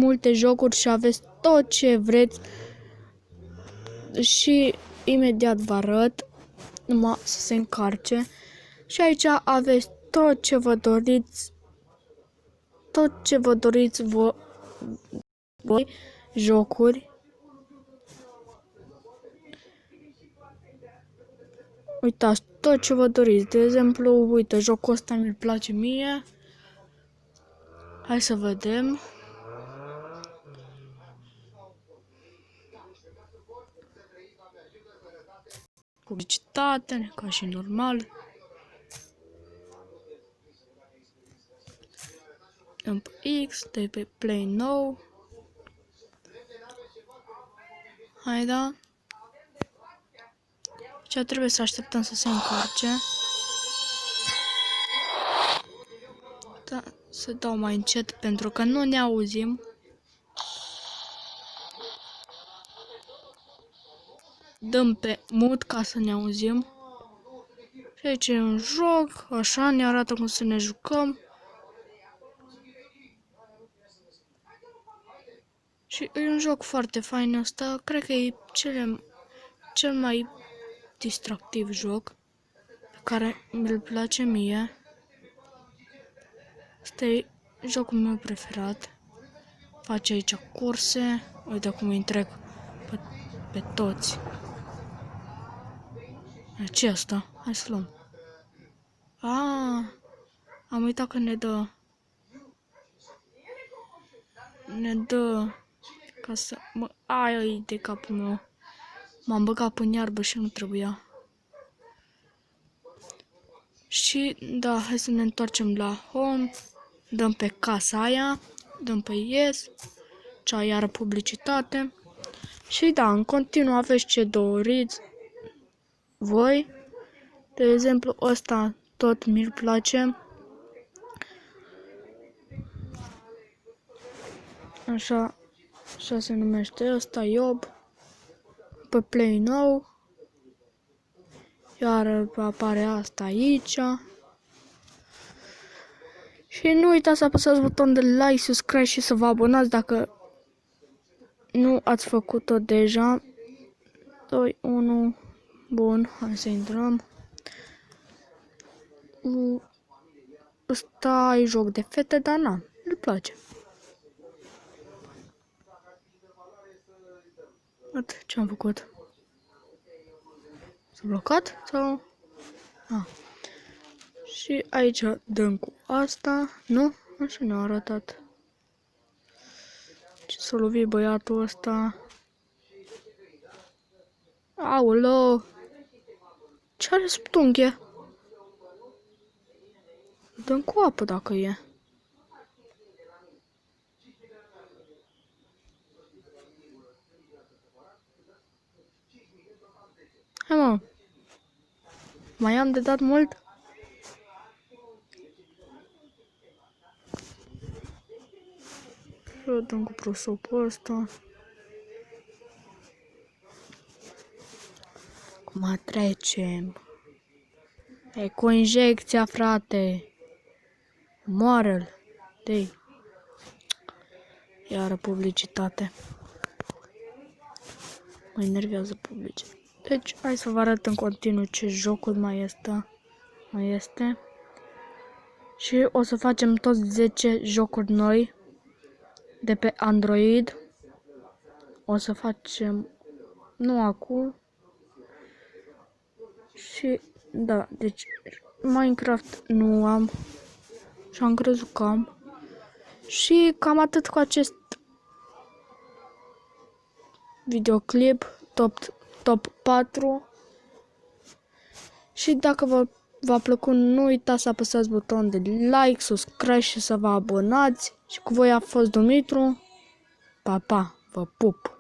multe jocuri și aveți tot ce vreți și imediat vă arăt, numai să se încarce. Și aici aveți tot ce vă doriți, voi jocuri. Uitați, tot ce vă doriți. De exemplu, uite, jocul ăsta mi-l place mie. Hai să vedem. Publicitate, ca și normal. Dăm pe X, de pe Play Now. Hai, da. Și trebuie să așteptăm să se încarce. Da, să dau mai încet pentru că nu ne auzim. Dăm pe mute ca să ne auzim. Și aici e un joc, așa ne arată cum să ne jucăm. Și e un joc foarte fain ăsta, cred că e cel mai distractiv joc pe care mi-l place mie. Asta e jocul meu preferat. Face aici curse, uite cum îi trec pe toți. Ce e asta? Hai să luăm. Am uitat că ne dă ca să ai de capul meu. M-am băgat în iarbă și nu trebuia. Și da, hai să ne întoarcem la home. Dăm pe casa aia, dăm pe yes, cea iară publicitate. Și da, în continuu aveți ce doriți voi. De exemplu, ăsta tot mi-l place. Așa se numește ăsta, Iob. Pe Play Now. Iar apare asta aici. Și nu uitați să apăsați butonul de like, subscribe și să vă abonați dacă nu ați făcut-o deja. 2, 1, bun, hai să intrăm. Ăsta e joc de fete, dar na, îmi place. Ce am făcut? S-a blocat sau? Și aici dăm cu asta, nu? Așa ne-a arătat. Ce s-a lovit băiatul ăsta? Aoleu! Ce are sub tunghe? Dăm cu apă dacă e. Hai mă! Mai am de dat mult? Și o dăm cu prosopul ăsta. Cum trecem? E cu injecția, frate. Moară-l. Dei. Iară publicitate. Mă enervează publicitate. Deci, hai să vă arăt în continuu ce jocuri mai este. Și o să facem toți 10 jocuri noi de pe Android. O să facem nu acum. Și da, deci Minecraft nu am. Și am crezut că am. Și cam atât cu acest videoclip top 4. Și dacă v-a plăcut, nu uitați să apăsați butonul de like, subscribe și să vă abonați. Și cu voi a fost Dumitru. Pa, pa, vă pup!